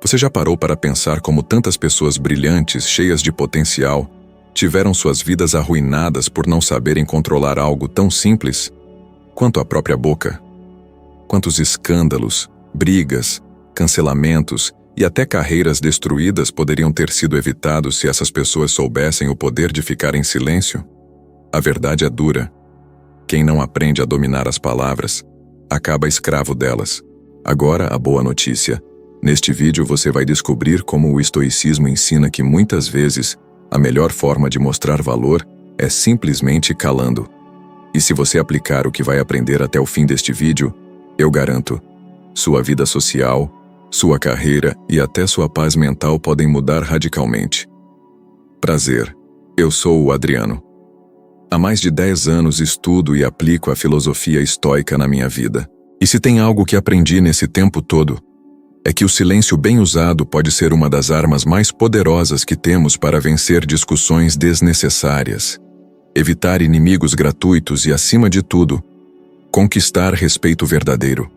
Você já parou para pensar como tantas pessoas brilhantes, cheias de potencial, tiveram suas vidas arruinadas por não saberem controlar algo tão simples quanto a própria boca? Quantos escândalos, brigas, cancelamentos e até carreiras destruídas poderiam ter sido evitados se essas pessoas soubessem o poder de ficar em silêncio? A verdade é dura. Quem não aprende a dominar as palavras, acaba escravo delas. Agora, a boa notícia. Neste vídeo você vai descobrir como o estoicismo ensina que muitas vezes a melhor forma de mostrar valor é simplesmente calando. E se você aplicar o que vai aprender até o fim deste vídeo, eu garanto, sua vida social, sua carreira e até sua paz mental podem mudar radicalmente. Prazer, eu sou o Adriano. Há mais de 10 anos estudo e aplico a filosofia estoica na minha vida. E se tem algo que aprendi nesse tempo todo, é que o silêncio bem usado pode ser uma das armas mais poderosas que temos para vencer discussões desnecessárias, evitar inimigos gratuitos e, acima de tudo, conquistar respeito verdadeiro.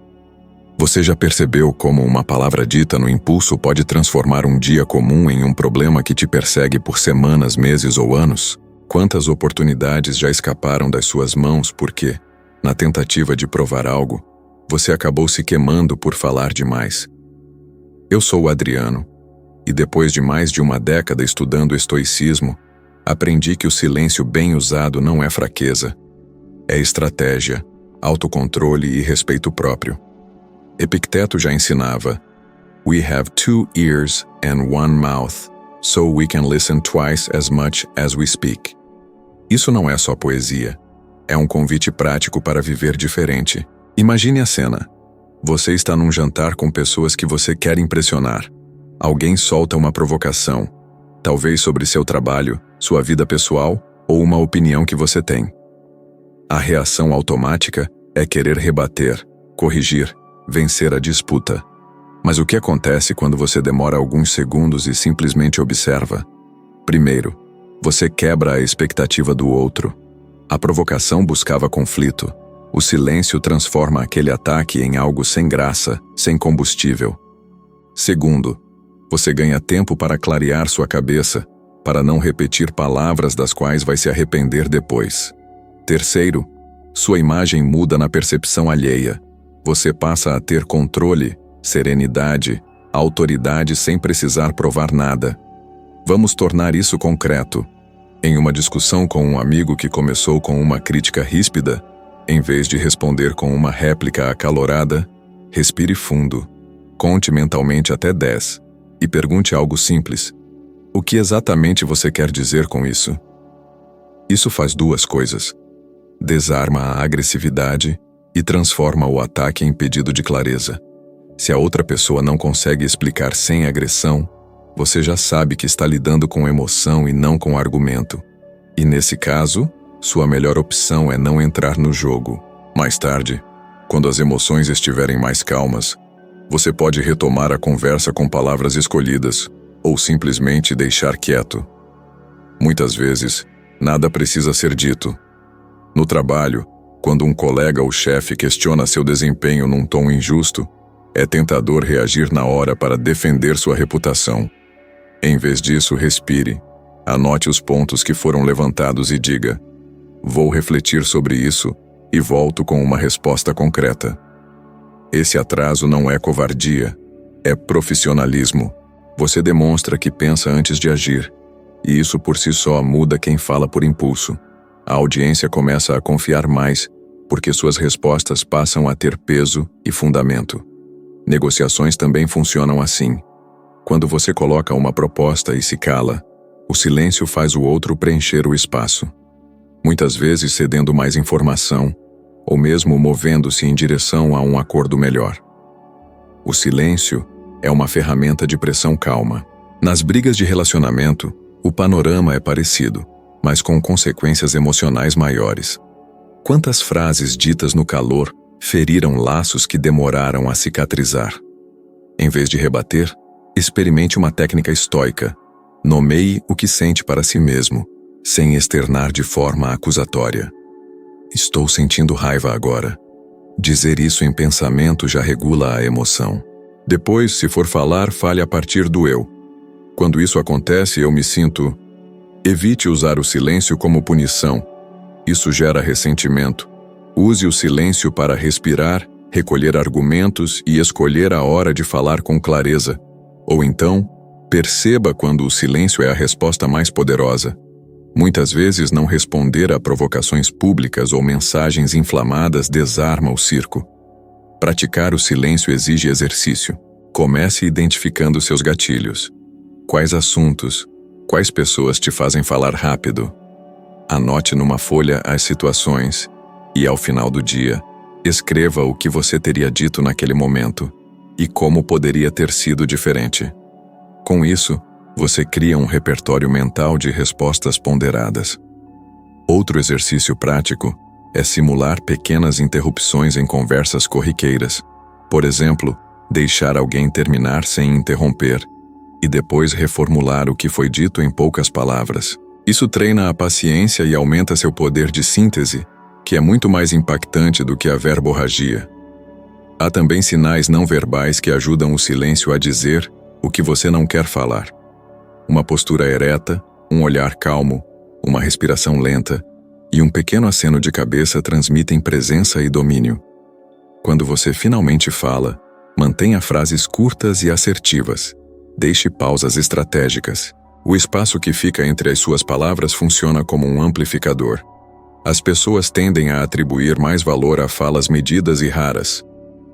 Você já percebeu como uma palavra dita no impulso pode transformar um dia comum em um problema que te persegue por semanas, meses ou anos? Quantas oportunidades já escaparam das suas mãos porque, na tentativa de provar algo, você acabou se queimando por falar demais? Eu sou o Adriano, e depois de mais de uma década estudando estoicismo, aprendi que o silêncio bem usado não é fraqueza, é estratégia, autocontrole e respeito próprio. Epicteto já ensinava: "We have 2 ears and 1 mouth, so we can listen twice as much as we speak." Isso não é só poesia, é um convite prático para viver diferente. Imagine a cena. Você está num jantar com pessoas que você quer impressionar. Alguém solta uma provocação, talvez sobre seu trabalho, sua vida pessoal ou uma opinião que você tem. A reação automática é querer rebater, corrigir, vencer a disputa. Mas o que acontece quando você demora alguns segundos e simplesmente observa? Primeiro, você quebra a expectativa do outro. A provocação buscava conflito. O silêncio transforma aquele ataque em algo sem graça, sem combustível. Segundo, você ganha tempo para clarear sua cabeça, para não repetir palavras das quais vai se arrepender depois. Terceiro, sua imagem muda na percepção alheia. Você passa a ter controle, serenidade, autoridade sem precisar provar nada. Vamos tornar isso concreto. Em uma discussão com um amigo que começou com uma crítica ríspida, em vez de responder com uma réplica acalorada, respire fundo, conte mentalmente até 10 e pergunte algo simples. O que exatamente você quer dizer com isso? Isso faz 2 coisas. Desarma a agressividade e transforma o ataque em pedido de clareza. Se a outra pessoa não consegue explicar sem agressão, você já sabe que está lidando com emoção e não com argumento. E nesse caso, sua melhor opção é não entrar no jogo. Mais tarde, quando as emoções estiverem mais calmas, você pode retomar a conversa com palavras escolhidas ou simplesmente deixar quieto. Muitas vezes, nada precisa ser dito. No trabalho, quando um colega ou chefe questiona seu desempenho num tom injusto, é tentador reagir na hora para defender sua reputação. Em vez disso, respire, anote os pontos que foram levantados e diga: "Vou refletir sobre isso e volto com uma resposta concreta." Esse atraso não é covardia, é profissionalismo. Você demonstra que pensa antes de agir, e isso por si só muda quem fala por impulso. A audiência começa a confiar mais, porque suas respostas passam a ter peso e fundamento. Negociações também funcionam assim. Quando você coloca uma proposta e se cala, o silêncio faz o outro preencher o espaço. Muitas vezes cedendo mais informação, ou mesmo movendo-se em direção a um acordo melhor. O silêncio é uma ferramenta de pressão calma. Nas brigas de relacionamento, o panorama é parecido, mas com consequências emocionais maiores. Quantas frases ditas no calor feriram laços que demoraram a cicatrizar? Em vez de rebater, experimente uma técnica estoica. Nomeie o que sente para si mesmo, sem externar de forma acusatória. Estou sentindo raiva agora. Dizer isso em pensamento já regula a emoção. Depois, se for falar, fale a partir do eu. Quando isso acontece, eu me sinto... Evite usar o silêncio como punição. Isso gera ressentimento. Use o silêncio para respirar, recolher argumentos e escolher a hora de falar com clareza. Ou então, perceba quando o silêncio é a resposta mais poderosa. Muitas vezes, não responder a provocações públicas ou mensagens inflamadas desarma o circo. Praticar o silêncio exige exercício. Comece identificando seus gatilhos. Quais assuntos, quais pessoas te fazem falar rápido? Anote numa folha as situações e, ao final do dia, escreva o que você teria dito naquele momento e como poderia ter sido diferente. Com isso, você cria um repertório mental de respostas ponderadas. Outro exercício prático é simular pequenas interrupções em conversas corriqueiras. Por exemplo, deixar alguém terminar sem interromper e depois reformular o que foi dito em poucas palavras. Isso treina a paciência e aumenta seu poder de síntese, que é muito mais impactante do que a verborragia. Há também sinais não verbais que ajudam o silêncio a dizer o que você não quer falar. Uma postura ereta, um olhar calmo, uma respiração lenta e um pequeno aceno de cabeça transmitem presença e domínio. Quando você finalmente fala, mantenha frases curtas e assertivas. Deixe pausas estratégicas. O espaço que fica entre as suas palavras funciona como um amplificador. As pessoas tendem a atribuir mais valor a falas medidas e raras.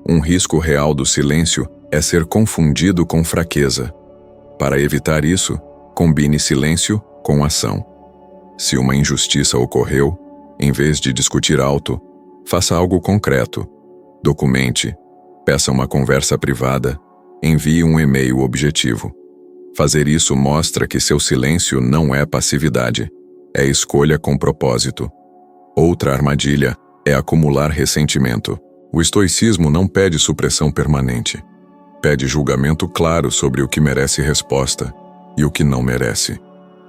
Um risco real do silêncio é ser confundido com fraqueza. Para evitar isso, combine silêncio com ação. Se uma injustiça ocorreu, em vez de discutir alto, faça algo concreto. Documente, peça uma conversa privada, envie um e-mail objetivo. Fazer isso mostra que seu silêncio não é passividade, é escolha com propósito. Outra armadilha é acumular ressentimento. O estoicismo não pede supressão permanente. Pede julgamento claro sobre o que merece resposta e o que não merece.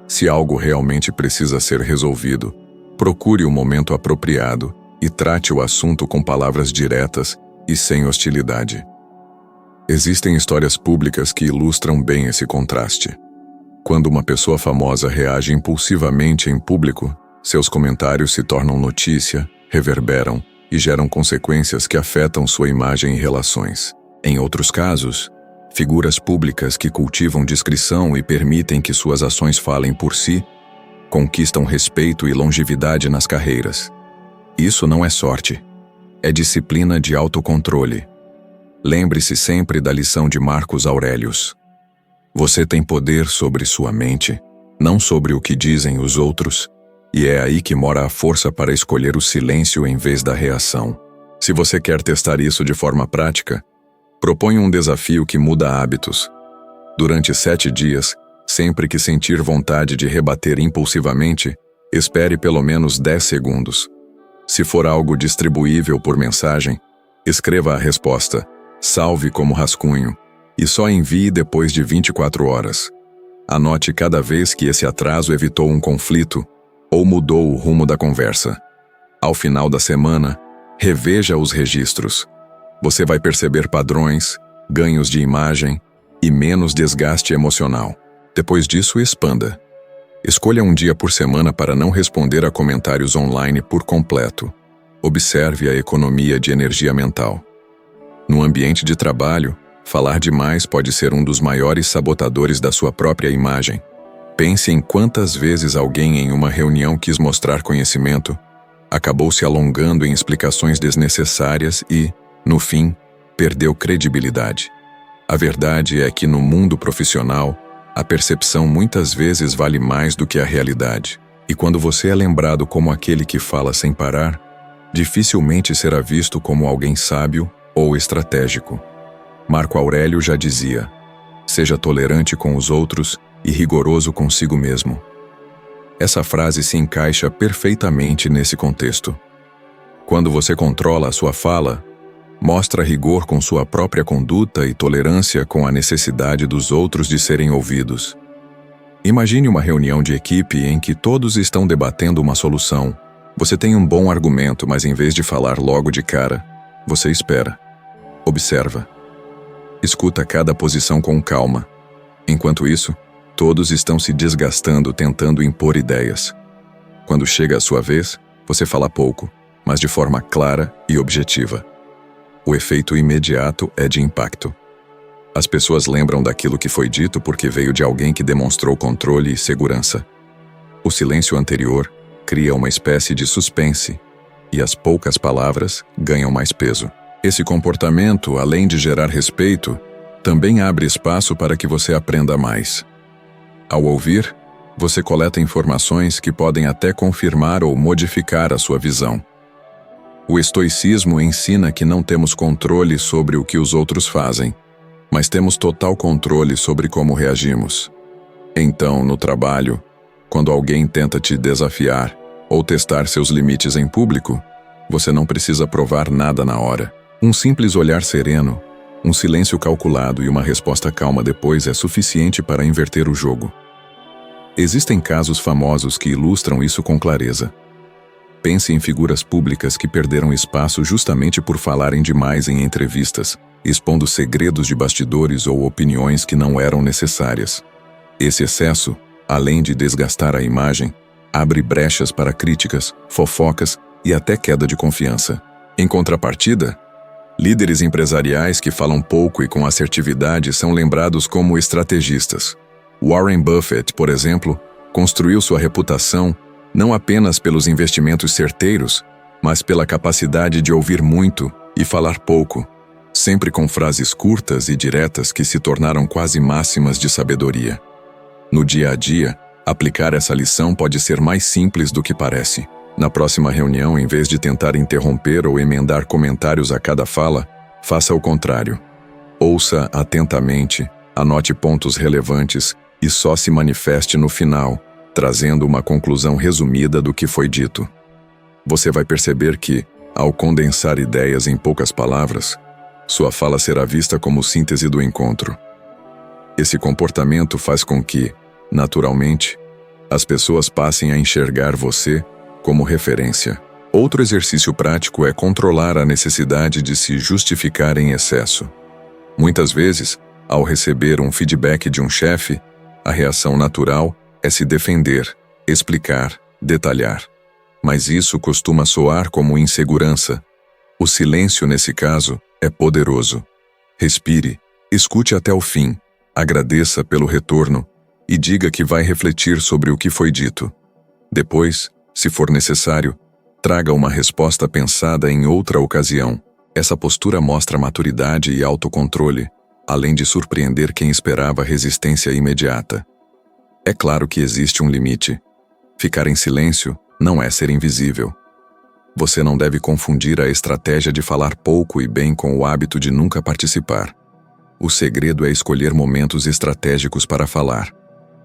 Se algo realmente precisa ser resolvido, procure o momento apropriado e trate o assunto com palavras diretas e sem hostilidade. Existem histórias públicas que ilustram bem esse contraste. Quando uma pessoa famosa reage impulsivamente em público, seus comentários se tornam notícia, reverberam e geram consequências que afetam sua imagem e relações. Em outros casos, figuras públicas que cultivam discrição e permitem que suas ações falem por si, conquistam respeito e longevidade nas carreiras. Isso não é sorte, é disciplina de autocontrole. Lembre-se sempre da lição de Marcos Aurelius. Você tem poder sobre sua mente, não sobre o que dizem os outros, e é aí que mora a força para escolher o silêncio em vez da reação. Se você quer testar isso de forma prática, proponha um desafio que muda hábitos. Durante 7 dias, sempre que sentir vontade de rebater impulsivamente, espere pelo menos 10 segundos. Se for algo distribuível por mensagem, escreva a resposta, salve como rascunho, e só envie depois de 24 horas. Anote cada vez que esse atraso evitou um conflito ou mudou o rumo da conversa. Ao final da semana, reveja os registros. Você vai perceber padrões, ganhos de imagem e menos desgaste emocional. Depois disso, expanda. Escolha um dia por semana para não responder a comentários online por completo. Observe a economia de energia mental. No ambiente de trabalho, falar demais pode ser um dos maiores sabotadores da sua própria imagem. Pense em quantas vezes alguém em uma reunião quis mostrar conhecimento, acabou se alongando em explicações desnecessárias e, no fim, perdeu credibilidade. A verdade é que no mundo profissional, a percepção muitas vezes vale mais do que a realidade. E quando você é lembrado como aquele que fala sem parar, dificilmente será visto como alguém sábio ou estratégico. Marco Aurélio já dizia: seja tolerante com os outros e rigoroso consigo mesmo. Essa frase se encaixa perfeitamente nesse contexto. Quando você controla a sua fala, mostra rigor com sua própria conduta e tolerância com a necessidade dos outros de serem ouvidos. Imagine uma reunião de equipe em que todos estão debatendo uma solução. Você tem um bom argumento, mas em vez de falar logo de cara, você espera. Observa. Escuta cada posição com calma. Enquanto isso, todos estão se desgastando tentando impor ideias. Quando chega a sua vez, você fala pouco, mas de forma clara e objetiva. O efeito imediato é de impacto. As pessoas lembram daquilo que foi dito porque veio de alguém que demonstrou controle e segurança. O silêncio anterior cria uma espécie de suspense, e as poucas palavras ganham mais peso. Esse comportamento, além de gerar respeito, também abre espaço para que você aprenda mais. Ao ouvir, você coleta informações que podem até confirmar ou modificar a sua visão. O estoicismo ensina que não temos controle sobre o que os outros fazem, mas temos total controle sobre como reagimos. Então, no trabalho, quando alguém tenta te desafiar ou testar seus limites em público, você não precisa provar nada na hora. Um simples olhar sereno, um silêncio calculado e uma resposta calma depois é suficiente para inverter o jogo. Existem casos famosos que ilustram isso com clareza. Pense em figuras públicas que perderam espaço justamente por falarem demais em entrevistas, expondo segredos de bastidores ou opiniões que não eram necessárias. Esse excesso, além de desgastar a imagem, abre brechas para críticas, fofocas e até queda de confiança. Em contrapartida, líderes empresariais que falam pouco e com assertividade são lembrados como estrategistas. Warren Buffett, por exemplo, construiu sua reputação não apenas pelos investimentos certeiros, mas pela capacidade de ouvir muito e falar pouco, sempre com frases curtas e diretas que se tornaram quase máximas de sabedoria. No dia a dia, aplicar essa lição pode ser mais simples do que parece. Na próxima reunião, em vez de tentar interromper ou emendar comentários a cada fala, faça o contrário. Ouça atentamente, anote pontos relevantes e só se manifeste no final, trazendo uma conclusão resumida do que foi dito. Você vai perceber que, ao condensar ideias em poucas palavras, sua fala será vista como síntese do encontro. Esse comportamento faz com que, naturalmente, as pessoas passem a enxergar você como referência. Outro exercício prático é controlar a necessidade de se justificar em excesso. Muitas vezes, ao receber um feedback de um chefe, a reação natural é se defender, explicar, detalhar. Mas isso costuma soar como insegurança. O silêncio, nesse caso, é poderoso. Respire, escute até o fim, agradeça pelo retorno e diga que vai refletir sobre o que foi dito. Depois, se for necessário, traga uma resposta pensada em outra ocasião. Essa postura mostra maturidade e autocontrole, além de surpreender quem esperava resistência imediata. É claro que existe um limite. Ficar em silêncio não é ser invisível. Você não deve confundir a estratégia de falar pouco e bem com o hábito de nunca participar. O segredo é escolher momentos estratégicos para falar.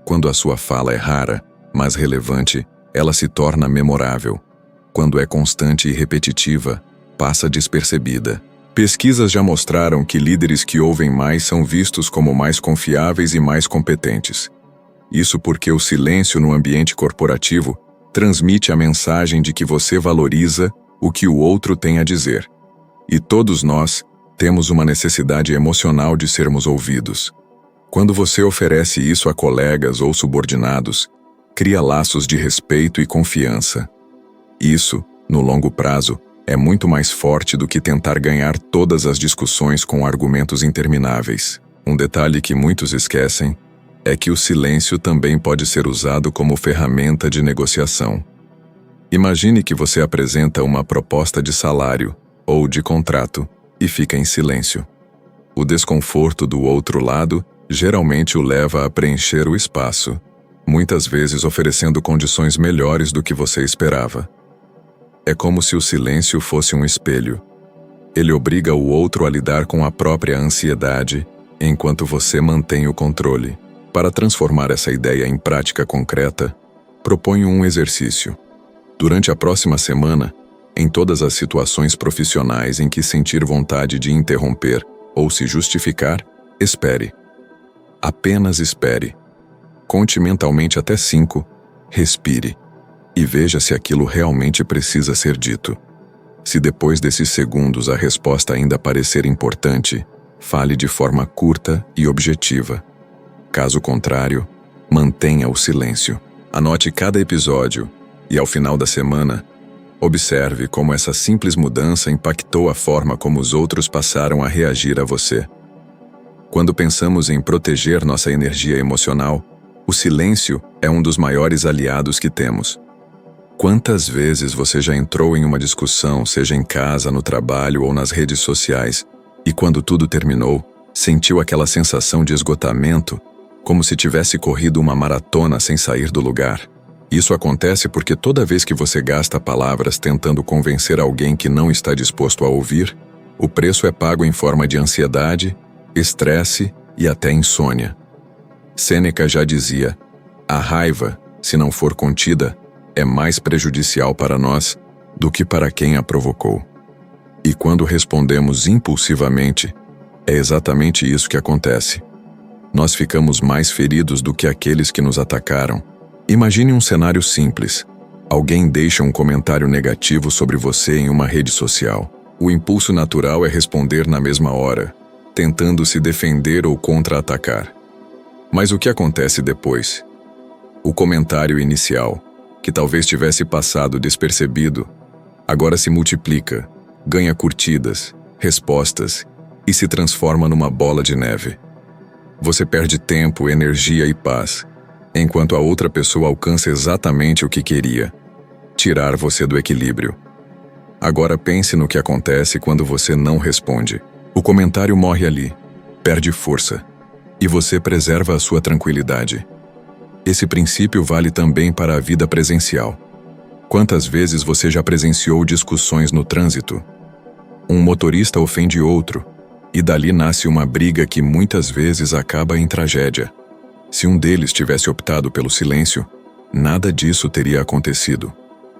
Quando a sua fala é rara, mas relevante, ela se torna memorável. Quando é constante e repetitiva, passa despercebida. Pesquisas já mostraram que líderes que ouvem mais são vistos como mais confiáveis e mais competentes. Isso porque o silêncio no ambiente corporativo transmite a mensagem de que você valoriza o que o outro tem a dizer. E todos nós temos uma necessidade emocional de sermos ouvidos. Quando você oferece isso a colegas ou subordinados, cria laços de respeito e confiança. Isso, no longo prazo, é muito mais forte do que tentar ganhar todas as discussões com argumentos intermináveis. Um detalhe que muitos esquecem é que o silêncio também pode ser usado como ferramenta de negociação. Imagine que você apresenta uma proposta de salário ou de contrato e fica em silêncio. O desconforto do outro lado geralmente o leva a preencher o espaço, muitas vezes oferecendo condições melhores do que você esperava. É como se o silêncio fosse um espelho. Ele obriga o outro a lidar com a própria ansiedade, enquanto você mantém o controle. Para transformar essa ideia em prática concreta, proponho um exercício. Durante a próxima semana, em todas as situações profissionais em que sentir vontade de interromper ou se justificar, espere. Apenas espere. Conte mentalmente até 5, respire e veja se aquilo realmente precisa ser dito. Se depois desses segundos a resposta ainda parecer importante, fale de forma curta e objetiva. Caso contrário, mantenha o silêncio. Anote cada episódio e, ao final da semana, observe como essa simples mudança impactou a forma como os outros passaram a reagir a você. Quando pensamos em proteger nossa energia emocional, o silêncio é um dos maiores aliados que temos. Quantas vezes você já entrou em uma discussão, seja em casa, no trabalho ou nas redes sociais, e quando tudo terminou, sentiu aquela sensação de esgotamento, como se tivesse corrido uma maratona sem sair do lugar? Isso acontece porque toda vez que você gasta palavras tentando convencer alguém que não está disposto a ouvir, o preço é pago em forma de ansiedade, estresse e até insônia. Sêneca já dizia: a raiva, se não for contida, é mais prejudicial para nós do que para quem a provocou. E quando respondemos impulsivamente, é exatamente isso que acontece. Nós ficamos mais feridos do que aqueles que nos atacaram. Imagine um cenário simples. Alguém deixa um comentário negativo sobre você em uma rede social. O impulso natural é responder na mesma hora, tentando se defender ou contra-atacar. Mas o que acontece depois? O comentário inicial, que talvez tivesse passado despercebido, agora se multiplica, ganha curtidas, respostas e se transforma numa bola de neve. Você perde tempo, energia e paz, enquanto a outra pessoa alcança exatamente o que queria: tirar você do equilíbrio. Agora pense no que acontece quando você não responde. O comentário morre ali, perde força, e você preserva a sua tranquilidade. Esse princípio vale também para a vida presencial. Quantas vezes você já presenciou discussões no trânsito? Um motorista ofende outro, e dali nasce uma briga que muitas vezes acaba em tragédia. Se um deles tivesse optado pelo silêncio, nada disso teria acontecido.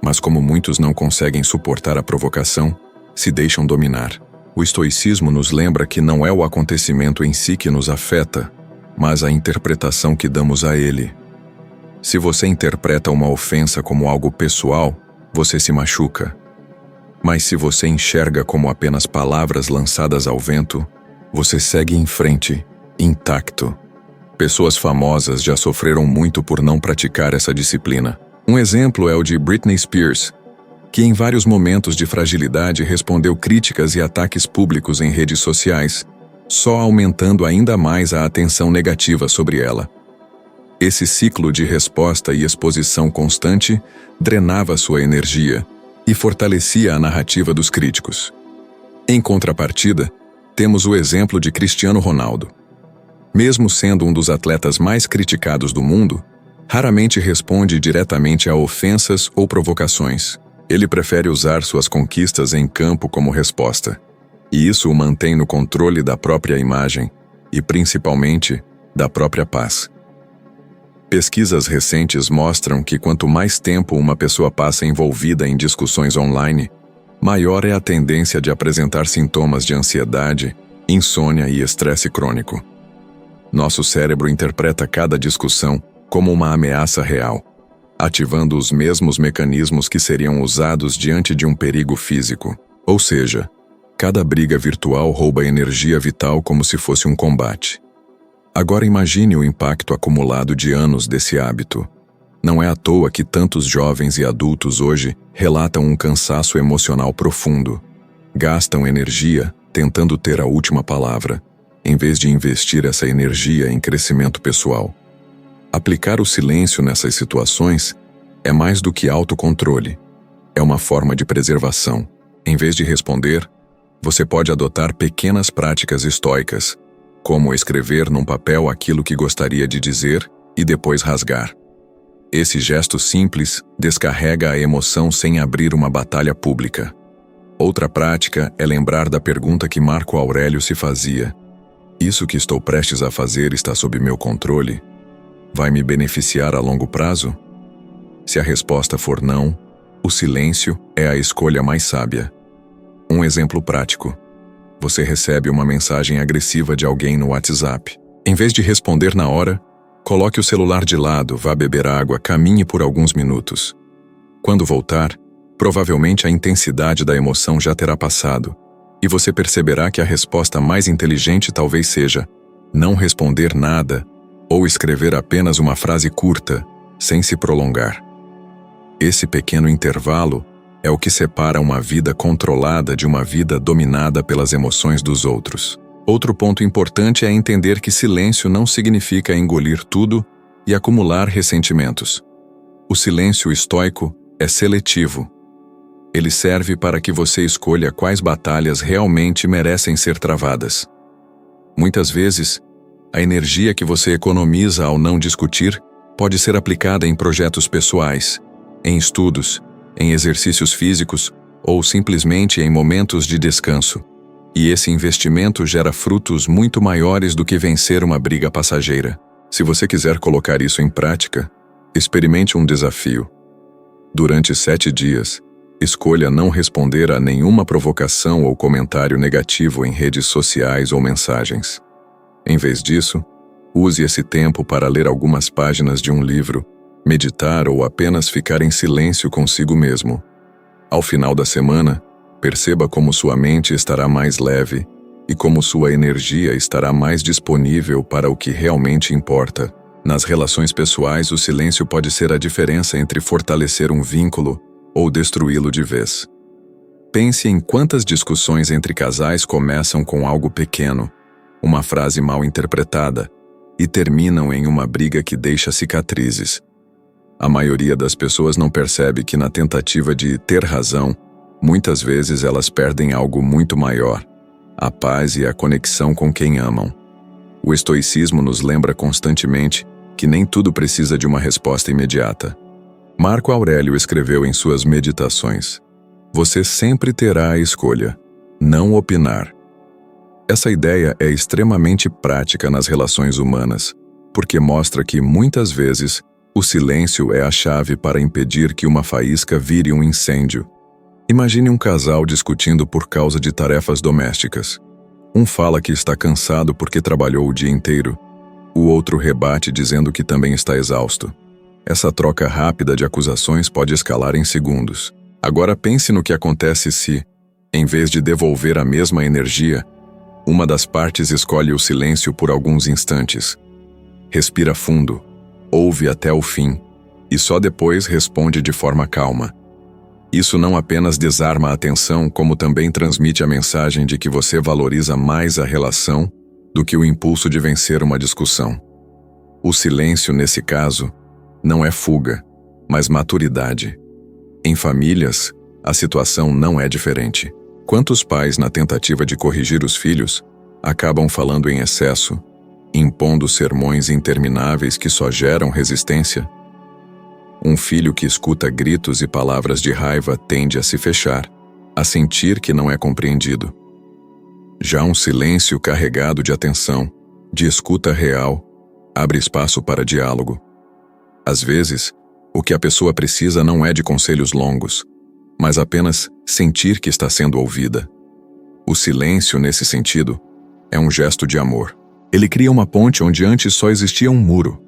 Mas como muitos não conseguem suportar a provocação, se deixam dominar. O estoicismo nos lembra que não é o acontecimento em si que nos afeta, mas a interpretação que damos a ele. Se você interpreta uma ofensa como algo pessoal, você se machuca. Mas se você enxerga como apenas palavras lançadas ao vento, você segue em frente, intacto. Pessoas famosas já sofreram muito por não praticar essa disciplina. Um exemplo é o de Britney Spears, que em vários momentos de fragilidade respondeu críticas e ataques públicos em redes sociais, só aumentando ainda mais a atenção negativa sobre ela. Esse ciclo de resposta e exposição constante drenava sua energia e fortalecia a narrativa dos críticos. Em contrapartida, temos o exemplo de Cristiano Ronaldo. Mesmo sendo um dos atletas mais criticados do mundo, raramente responde diretamente a ofensas ou provocações. Ele prefere usar suas conquistas em campo como resposta, e isso o mantém no controle da própria imagem e, principalmente, da própria paz. Pesquisas recentes mostram que quanto mais tempo uma pessoa passa envolvida em discussões online, maior é a tendência de apresentar sintomas de ansiedade, insônia e estresse crônico. Nosso cérebro interpreta cada discussão como uma ameaça real, ativando os mesmos mecanismos que seriam usados diante de um perigo físico. Ou seja, cada briga virtual rouba energia vital como se fosse um combate. Agora imagine o impacto acumulado de anos desse hábito. Não é à toa que tantos jovens e adultos hoje relatam um cansaço emocional profundo. Gastam energia tentando ter a última palavra, em vez de investir essa energia em crescimento pessoal. Aplicar o silêncio nessas situações é mais do que autocontrole. É uma forma de preservação. Em vez de responder, você pode adotar pequenas práticas estoicas, como escrever num papel aquilo que gostaria de dizer e depois rasgar. Esse gesto simples descarrega a emoção sem abrir uma batalha pública. Outra prática é lembrar da pergunta que Marco Aurélio se fazia: isso que estou prestes a fazer está sob meu controle? Vai me beneficiar a longo prazo? Se a resposta for não, o silêncio é a escolha mais sábia. Um exemplo prático. Você recebe uma mensagem agressiva de alguém no WhatsApp. Em vez de responder na hora, coloque o celular de lado, vá beber água, caminhe por alguns minutos. Quando voltar, provavelmente a intensidade da emoção já terá passado, E você perceberá que a resposta mais inteligente talvez seja não responder nada ou escrever apenas uma frase curta, sem se prolongar. Esse pequeno intervalo é o que separa uma vida controlada de uma vida dominada pelas emoções dos outros. Outro ponto importante é entender que silêncio não significa engolir tudo e acumular ressentimentos. O silêncio estoico é seletivo. Ele serve para que você escolha quais batalhas realmente merecem ser travadas. Muitas vezes, a energia que você economiza ao não discutir pode ser aplicada em projetos pessoais, em estudos, em exercícios físicos ou simplesmente em momentos de descanso. E esse investimento gera frutos muito maiores do que vencer uma briga passageira. Se você quiser colocar isso em prática, experimente um desafio. Durante 7 dias, escolha não responder a nenhuma provocação ou comentário negativo em redes sociais ou mensagens. Em vez disso, use esse tempo para ler algumas páginas de um livro, meditar ou apenas ficar em silêncio consigo mesmo. Ao final da semana, perceba como sua mente estará mais leve e como sua energia estará mais disponível para o que realmente importa. Nas relações pessoais, o silêncio pode ser a diferença entre fortalecer um vínculo ou destruí-lo de vez. Pense em quantas discussões entre casais começam com algo pequeno, uma frase mal interpretada, e terminam em uma briga que deixa cicatrizes. A maioria das pessoas não percebe que na tentativa de ter razão, muitas vezes elas perdem algo muito maior, a paz e a conexão com quem amam. O estoicismo nos lembra constantemente que nem tudo precisa de uma resposta imediata. Marco Aurélio escreveu em suas meditações: "Você sempre terá a escolha, não opinar." Essa ideia é extremamente prática nas relações humanas, porque mostra que, muitas vezes, o silêncio é a chave para impedir que uma faísca vire um incêndio. Imagine um casal discutindo por causa de tarefas domésticas. Um fala que está cansado porque trabalhou o dia inteiro. O outro rebate dizendo que também está exausto. Essa troca rápida de acusações pode escalar em segundos. Agora pense no que acontece se, em vez de devolver a mesma energia, uma das partes escolhe o silêncio por alguns instantes. Respira fundo, ouve até o fim, e só depois responde de forma calma. Isso não apenas desarma a tensão, como também transmite a mensagem de que você valoriza mais a relação do que o impulso de vencer uma discussão. O silêncio, nesse caso, não é fuga, mas maturidade. Em famílias, a situação não é diferente. Quantos pais, na tentativa de corrigir os filhos, acabam falando em excesso, impondo sermões intermináveis que só geram resistência? Um filho que escuta gritos e palavras de raiva tende a se fechar, a sentir que não é compreendido. Já um silêncio carregado de atenção, de escuta real, abre espaço para diálogo. Às vezes, o que a pessoa precisa não é de conselhos longos, mas apenas sentir que está sendo ouvida. O silêncio, nesse sentido, é um gesto de amor. Ele cria uma ponte onde antes só existia um muro.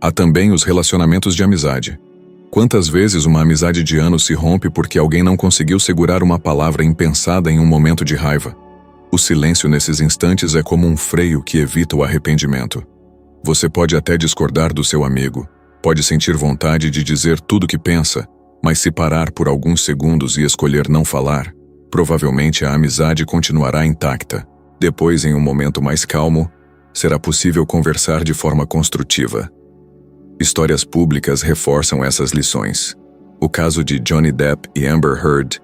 Há também os relacionamentos de amizade. Quantas vezes uma amizade de anos se rompe porque alguém não conseguiu segurar uma palavra impensada em um momento de raiva? O silêncio nesses instantes é como um freio que evita o arrependimento. Você pode até discordar do seu amigo, pode sentir vontade de dizer tudo o que pensa, mas se parar por alguns segundos e escolher não falar, provavelmente a amizade continuará intacta. Depois, em um momento mais calmo, será possível conversar de forma construtiva. Histórias públicas reforçam essas lições. O caso de Johnny Depp e Amber Heard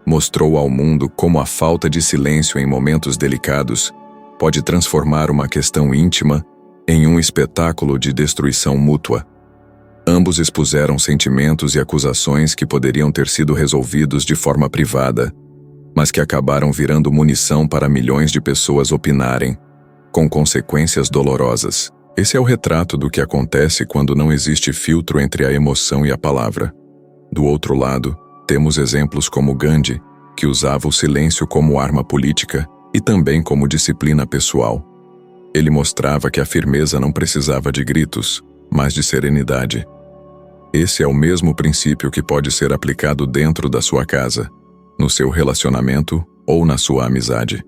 mostrou ao mundo como a falta de silêncio em momentos delicados pode transformar uma questão íntima em um espetáculo de destruição mútua. Ambos expuseram sentimentos e acusações que poderiam ter sido resolvidos de forma privada, mas que acabaram virando munição para milhões de pessoas opinarem, com consequências dolorosas. Esse é o retrato do que acontece quando não existe filtro entre a emoção e a palavra. Do outro lado, temos exemplos como Gandhi, que usava o silêncio como arma política e também como disciplina pessoal. Ele mostrava que a firmeza não precisava de gritos, mas de serenidade. Esse é o mesmo princípio que pode ser aplicado dentro da sua casa, no seu relacionamento ou na sua amizade.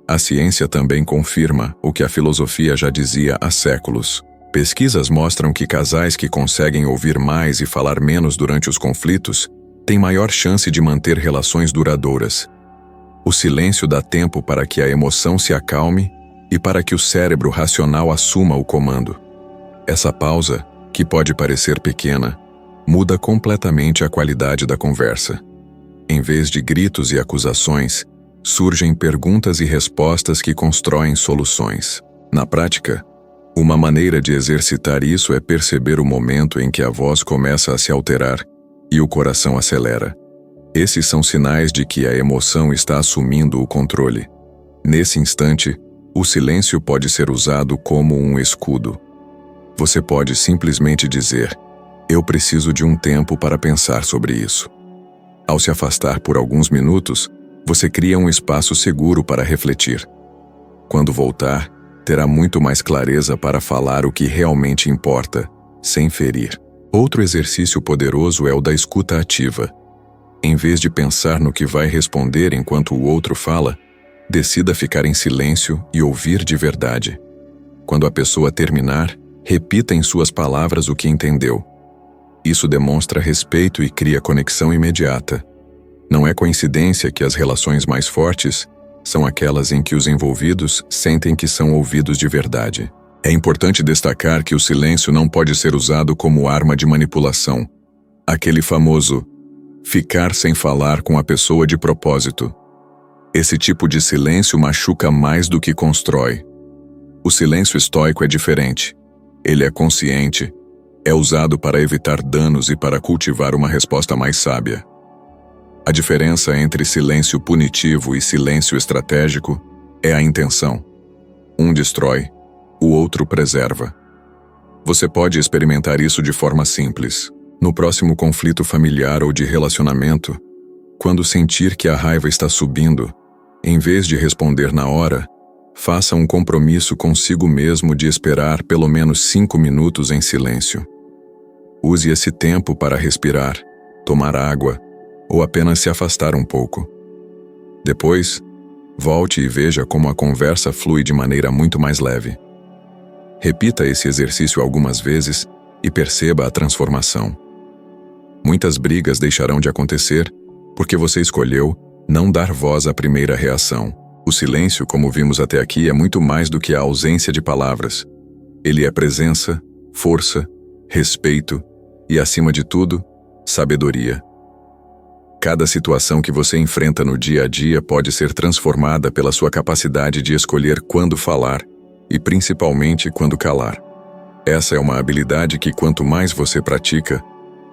A ciência também confirma o que a filosofia já dizia há séculos. Pesquisas mostram que casais que conseguem ouvir mais e falar menos durante os conflitos têm maior chance de manter relações duradouras. O silêncio dá tempo para que a emoção se acalme e para que o cérebro racional assuma o comando. Essa pausa, que pode parecer pequena, muda completamente a qualidade da conversa. Em vez de gritos e acusações, surgem perguntas e respostas que constroem soluções. Na prática, uma maneira de exercitar isso é perceber o momento em que a voz começa a se alterar e o coração acelera. Esses são sinais de que a emoção está assumindo o controle. Nesse instante, o silêncio pode ser usado como um escudo. Você pode simplesmente dizer: "Eu preciso de um tempo para pensar sobre isso." Ao se afastar por alguns minutos, você cria um espaço seguro para refletir. Quando voltar, terá muito mais clareza para falar o que realmente importa, sem ferir. Outro exercício poderoso é o da escuta ativa. Em vez de pensar no que vai responder enquanto o outro fala, decida ficar em silêncio e ouvir de verdade. Quando a pessoa terminar, repita em suas palavras o que entendeu. Isso demonstra respeito e cria conexão imediata. Não é coincidência que as relações mais fortes são aquelas em que os envolvidos sentem que são ouvidos de verdade. É importante destacar que o silêncio não pode ser usado como arma de manipulação. Aquele famoso ficar sem falar com a pessoa de propósito. Esse tipo de silêncio machuca mais do que constrói. O silêncio estoico é diferente. Ele é consciente, é usado para evitar danos e para cultivar uma resposta mais sábia. A diferença entre silêncio punitivo e silêncio estratégico é a intenção. Um destrói, o outro preserva. Você pode experimentar isso de forma simples. No próximo conflito familiar ou de relacionamento, quando sentir que a raiva está subindo, em vez de responder na hora, faça um compromisso consigo mesmo de esperar pelo menos 5 minutos em silêncio. Use esse tempo para respirar, tomar água ou apenas se afastar um pouco. Depois, volte e veja como a conversa flui de maneira muito mais leve. Repita esse exercício algumas vezes e perceba a transformação. Muitas brigas deixarão de acontecer porque você escolheu não dar voz à primeira reação. O silêncio, como vimos até aqui, é muito mais do que a ausência de palavras. Ele é presença, força, respeito e, acima de tudo, sabedoria. Cada situação que você enfrenta no dia a dia pode ser transformada pela sua capacidade de escolher quando falar e, principalmente, quando calar. Essa é uma habilidade que, quanto mais você pratica,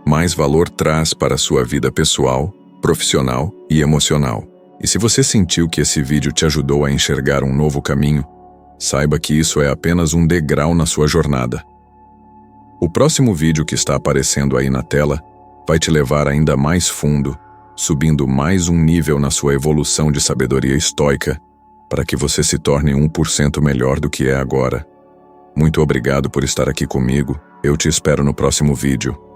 mais valor traz para a sua vida pessoal, profissional e emocional. E se você sentiu que esse vídeo te ajudou a enxergar um novo caminho, saiba que isso é apenas um degrau na sua jornada. O próximo vídeo que está aparecendo aí na tela vai te levar ainda mais fundo, subindo mais um nível na sua evolução de sabedoria estoica, para que você se torne 1% melhor do que é agora. Muito obrigado por estar aqui comigo. Eu te espero no próximo vídeo.